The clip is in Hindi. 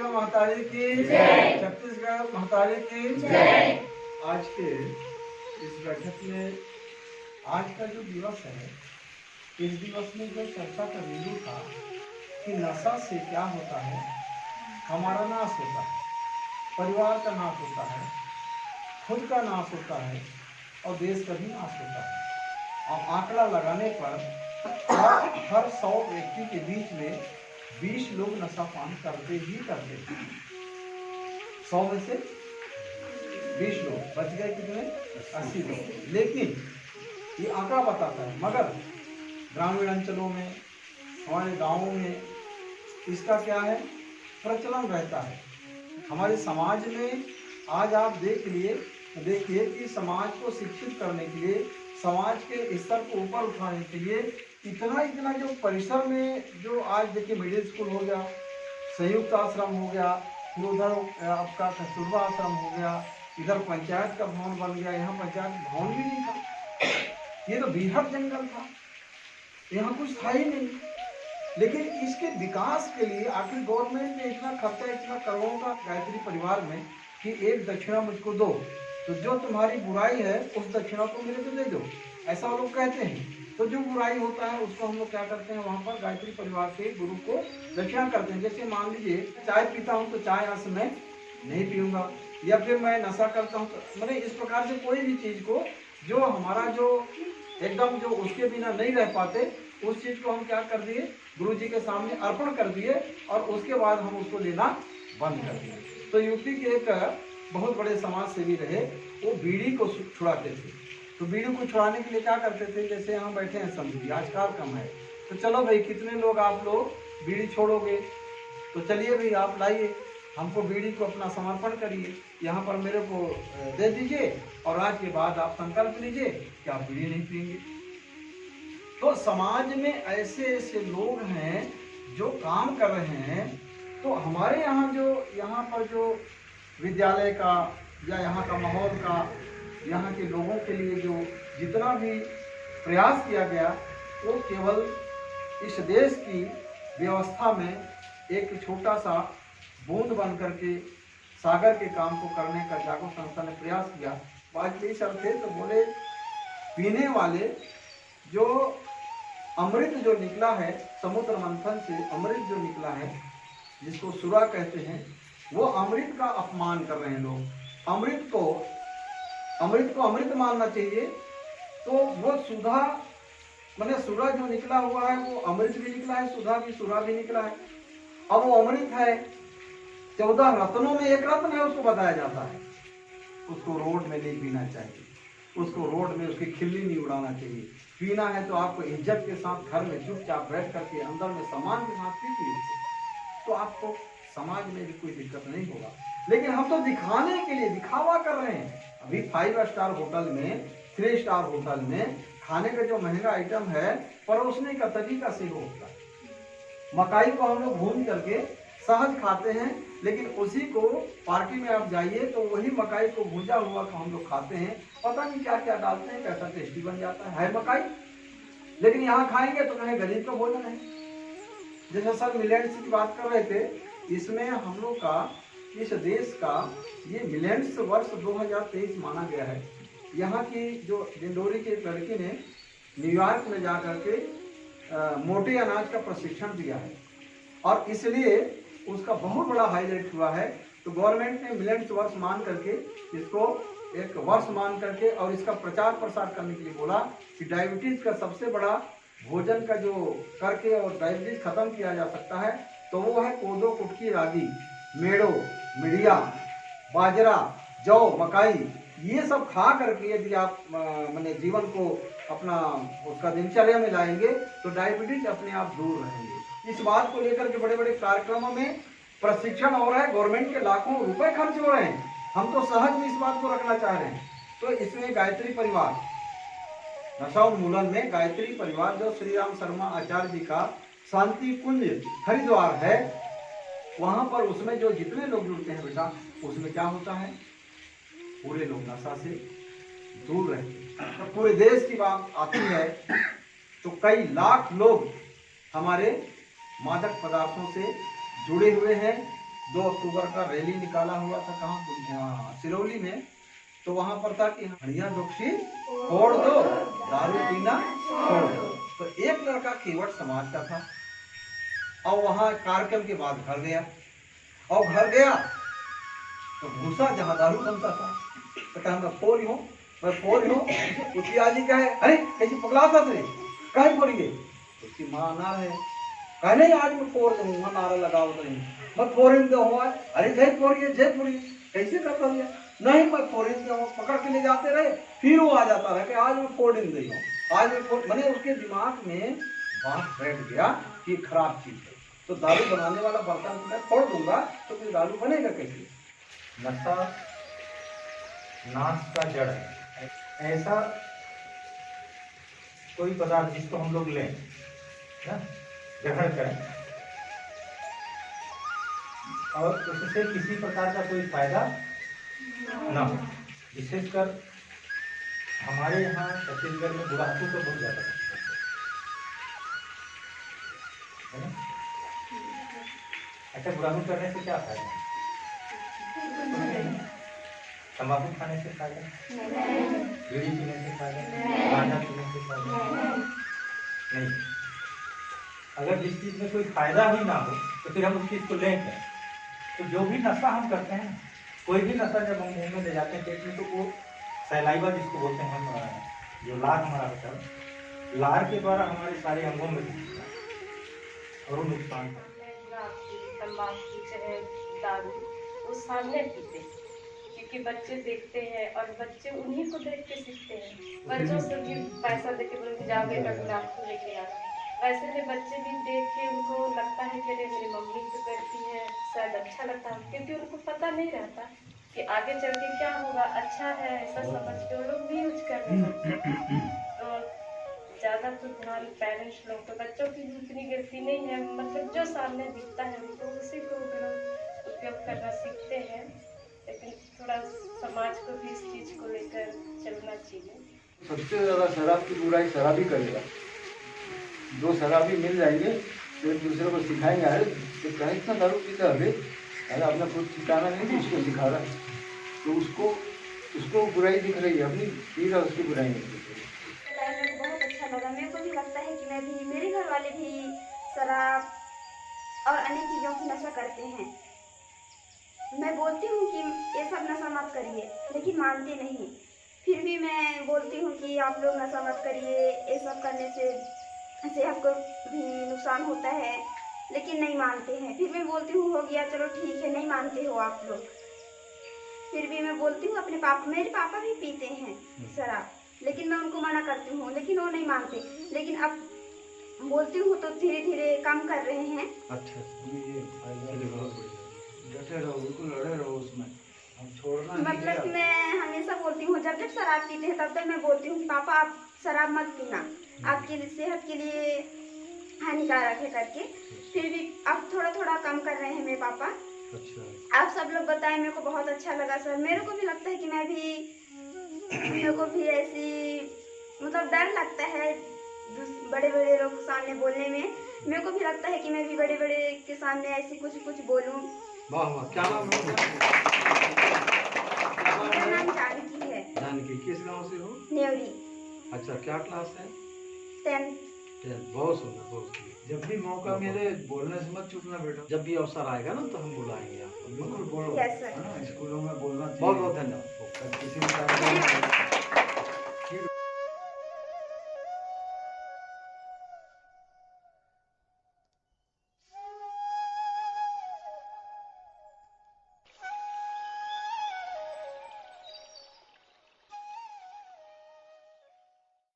जगह महतारी की जय, छत्तीसगढ़ महतारी की जय। आज के इस बैठक में आज का जो दिवस है, इस दिवस में जो चर्चा का बिंदु था कि नशा से क्या होता है, हमारा नाश होता है, परिवार का नाश होता है, खुद का नाश होता है और देश का भी नाश होता है। और आंकड़ा लगाने पर हर 100 व्यक्ति के बीच में 20 लोग नशा पान करते ही करते हैं। 100 में से 20 लोग, बच गए कितने? 80 लोग। लेकिन ये आंकड़ा बताता है, मगर ग्रामीण अंचलों में, हमारे गांवों में इसका क्या है, प्रचलन रहता है। हमारे समाज में आज आप देखिए कि समाज को शिक्षित करने के लिए, समाज के स्तर को ऊपर उठाने के लिए इतना जो परिसर में जो आज देखिए मिडिल स्कूल हो गया, संयुक्त आश्रम हो गया, फिर उधर आपका कस्तूरबा आश्रम हो गया, इधर पंचायत का भवन बन गया, यहाँ पंचायत भवन भी नहीं था, ये तो बीहड़ जंगल था, यहाँ कुछ था ही नहीं। लेकिन इसके विकास के लिए आखिर गवर्नमेंट ने इतना खर्चा, इतना करोड़ों का गायत्री परिवार में कि एक दक्षिणा मुझको दो, तो जो तुम्हारी बुराई है उस दक्षिणा को मेरे को दे दो, ऐसा लोग कहते हैं। तो जो बुराई होता है उसको हम लोग क्या करते हैं, वहाँ पर गायत्री परिवार के गुरु को दक्षिणा करते हैं। जैसे मान लीजिए चाय पीता हूँ तो चाय आज मैं नहीं पीऊँगा, या फिर मैं नशा करता हूँ तो मैंने इस प्रकार से कोई भी चीज़ को जो हमारा जो एकदम जो उसके बिना नहीं रह पाते, उस चीज़ को हम क्या कर दिए, गुरु जी के सामने अर्पण कर दिए और उसके बाद हम उसको लेना बंद कर दिए। तो यूपी के एक बहुत बड़े समाज सेवी रहे, वो बीड़ी को छुड़ाते थे। तो बीड़ी को छुड़ाने के लिए क्या करते थे, जैसे यहाँ बैठे हैं समझिए, आज कार कम है, तो चलो भाई कितने लोग आप लोग बीड़ी छोड़ोगे, तो चलिए भाई आप लाइए, हमको बीड़ी को अपना समर्पण करिए, यहाँ पर मेरे को दे दीजिए और आज के बाद आप संकल्प लीजिए कि आप बीड़ी नहीं पिएंगे। तो समाज में ऐसे ऐसे लोग हैं जो काम कर रहे हैं। तो हमारे यहाँ पर जो विद्यालय का या यहाँ का माहौल का, यहाँ के लोगों के लिए जो जितना भी प्रयास किया गया, वो केवल इस देश की व्यवस्था में एक छोटा सा बूंद बन करके सागर के काम को करने का जागरूक संस्था ने प्रयास किया। वाजपेयी सर थे तो बोले पीने वाले जो अमृत जो निकला है, समुद्र मंथन से अमृत जो निकला है, जिसको सुरा कहते हैं, वो अमृत का अपमान कर रहे हैं लोग। अमृत को अमृत मानना चाहिए। तो वो सुधा मैंने सुरा जो निकला हुआ है वो अमृत भी निकला है, सुरा भी निकला है। अब वो अमृत है, 14 रत्नों में एक रत्न है, उसको बताया जाता है। उसको रोड में नहीं पीना चाहिए, उसको रोड में उसकी खिल्ली नहीं उड़ाना चाहिए। पीना है तो आपको इज्जत के साथ घर में चुपचाप बैठ करके अंदर में सम्मान के साथ पीजिए, तो आपको समाज में भी कोई दिक्कत नहीं होगा। लेकिन हम तो दिखाने के लिए दिखावा कर रहे हैं। अभी 5 स्टार होटल में, 3 स्टार होटल में खाने का जो महंगा आइटम है, परोसने का तरीका से होता है। मकाई को हम लोग भून करके सहज खाते हैं, लेकिन उसी को पार्टी में आप जाइए तो वही मकाई को भूजा हुआ को हम लोग खाते हैं, पता नहीं क्या क्या डालते हैं, कैसा टेस्टी बन जाता है मकाई। लेकिन यहाँ खाएंगे तो कहें गरीब का भोजन है। जैसे सर मिलेट्स की बात कर रहे थे, इसमें हम लोग का, इस देश का ये मिलेट्स वर्ष 2023 माना गया है। यहाँ की जो डिंडोरी की एक लड़की ने न्यूयॉर्क में जा करके मोटे अनाज का प्रशिक्षण दिया है और इसलिए उसका बहुत बड़ा हाईलाइट हुआ है। तो गवर्नमेंट ने मिलेट्स वर्ष मान करके इसको एक वर्ष मान करके और इसका प्रचार प्रसार करने के लिए बोला कि डायबिटीज का सबसे बड़ा भोजन का जो करके और डायबिटीज खत्म किया जा सकता है, तो वो है कोदो, कुटकी, रागी, मेड़ो, मिड़िया, बाजरा, जौ, मकाई। ये सब खा करके यदि आप मैंने जीवन को अपना उसका दिनचर्या में लाएंगे तो डायबिटीज अपने आप दूर रहेंगे। इस बात को लेकर के बड़े बड़े कार्यक्रमों में प्रशिक्षण हो रहा है, गवर्नमेंट के लाखों रुपए खर्च हो रहे हैं। हम तो सहज में इस बात को रखना चाह रहे हैं। तो इसमें गायत्री परिवार, नशा उन्मूलन में गायत्री परिवार जो श्री राम शर्मा आचार्य जी का शांति कुंज हरिद्वार है, वहां पर उसमें जो जितने लोग जुड़ते हैं बेटा, उसमें क्या होता है, पूरे लोग नशा से दूर रहते हैं। तो पूरे देश की बात आती है तो कई लाख लोग हमारे मादक पदार्थों से जुड़े हुए हैं, 2 अक्टूबर का रैली निकाला हुआ था कहाँ, सिरौली में। तो वहां पर था कि हड़िया डोक्सी फोड़ दो, दारू पीना छोड़ दो। तो एक लड़का केवट समाज का था और वहां कार्यक्रम के बाद घर गया, और घर गया तो भूसा जहाँ दारू बनता था तो कहा मैं फोड़ हूँ, मैं फोड़ हूँ। उसकी आजी कहे अरे कैसी पगला था तुझे, कहे फोड़िए। उसकी माँ ना है, कहे नहीं आज मैं फोड़ दूंगा, नारा लगाओ तो नहीं मैं फोड़ेंगे हुआ। अरे जय फोड़िए जय फोड़िए, कैसे करता दिया, नहीं मैं फोड़ेंगे हूँ। पकड़ के ले जाते रहे, फिर वो आ जाता रहा कि आज मैं फोड़ेंगे हूँ, आज मैं फोड़। मैंने उसके दिमाग में बात बैठ गया कि खराब चीज है। तो दारू बनाने वाला बर्तन मैं फोड़ दूंगा तो फिर दारू बनेगा कैसे। नशा नाश का जड़ है। ऐसा कोई पदार्थ जिसको हम लोग लें ना, ग्रहण करें और उससे किसी प्रकार का कोई फायदा ना हो। विशेषकर हमारे यहाँ छत्तीसगढ़ में बुढ़ापू तो बहुत ज्यादा है ना। अच्छा, बुढ़ापू करने से क्या फायदा है? तंबाकू खाने से फायदा, बीड़ी पीने से फायदा, गांजा पीने से फायदा नहीं। अगर जिस चीज में कोई फायदा ही ना हो तो फिर हम उस चीज को लेंगे। तो जो भी नशा हम करते हैं, कोई भी नशा जब हम मुंह में ले जाते हैं पेट में, तो वो सैलाइवा जिसको बोलते हैं हम, जो लार हमारा होता है, लार के द्वारा हमारे सारे अंगों में दिखता है और वो नुकसान करता है। तंबाकू चाहे दारू वो सामने पीते हैं क्योंकि बच्चे देखते हैं और बच्चे उन्हीं को देख के सीखते हैं। बच्चों से भी पैसा देके बोलेंगे जाओ बेटा तंबाकू लेके आओ, वैसे में बच्चे भी देख के उनको लगता है कि अरे मेरी मम्मी तो करती है, शायद अच्छा लगता है, क्योंकि उनको पता नहीं रहता कि आगे चल के क्या होगा। अच्छा है ऐसा समझ के वो लोग भी यूज कर रहे हैं। तो ज़्यादा तो ध्यान पेरेंट्स लोग, तो बच्चों की उतनी गलती नहीं है, मतलब जो सामने दिखता है उनको उसी को उपयोग करना सीखते हैं। लेकिन थोड़ा समाज को भी इस चीज़ को लेकर चलना चाहिए। सबसे ज़्यादा शराब की बुराई शराबी करेगा। 2 शराबी मिल जाएंगे तो एक दूसरे को सिखाएंगे, अरे तो कहीं इतना दारू पीता है, अरे अपना खुद ठिकाना नहीं तो उसको सिखा रहा है, तो उसको बुराई दिख रही है, अपनी पी रहा उसकी बुराई नहीं दिख रही। मेरे को बहुत अच्छा लगा। मेरे को भी लगता है कि मैं भी, मेरे घर वाले भी शराब और अन्य चीज़ों की नशा करते हैं। मैं बोलती हूँ कि ये सब नशा मत करिए, लेकिन मानते नहीं। फिर भी मैं बोलती हूँ कि आप लोग नशा मत करिए, ये सब करने से सेहत को भी नुकसान होता है, लेकिन नहीं मानते हैं। फिर मैं बोलती हूँ हो गया चलो ठीक है, नहीं मानते हो आप लोग। फिर भी मैं बोलती हूँ अपने पापा, मेरे पापा भी पीते हैं शराब, लेकिन मैं उनको मना करती हूँ, लेकिन वो नहीं मानते। लेकिन अब बोलती हूँ तो धीरे धीरे कम कर रहे हैं। अच्छा, डटे रहो, बिल्कुल लड़े रहो उसमें, हम छोड़ना नहीं। मतलब मैं हमेशा बोलती हूँ, जब जब शराब पीते हैं तब तक मैं बोलती हूँ पापा आप शराब मत पीना, आपकी सेहत के लिए हानिकारक है करके। फिर भी अब थोड़ा थोड़ा कम कर रहे हैं मेरे पापा। अच्छा, आप सब लोग बताएं, मेरे को बहुत अच्छा लगा सर। मेरे को भी लगता है कि मैं भी, मेरे को भी ऐसी, मतलब डर लगता है बड़े बड़े लोग के सामने बोलने में। मेरे को भी लगता है कि मैं भी बड़े बड़े के सामने ऐसी कुछ बोलूं। वाह वाह, क्या नाम है? मेरा नाम जानकी है। जानकी, किस गांव से हो? नेवरी। अच्छा, क्या क्लास है? 10th। बहुत सुंदर, बहुत सुंदर। जब भी मौका मिले बोलने से मत चूकना बेटा, जब भी अवसर आएगा ना तो हम बुलाएंगे आपको। बिल्कुल बोलो। Yes sir. स्कूलों में बोलना चाहिए। बहुत बहुत धन्यवाद। किसी भी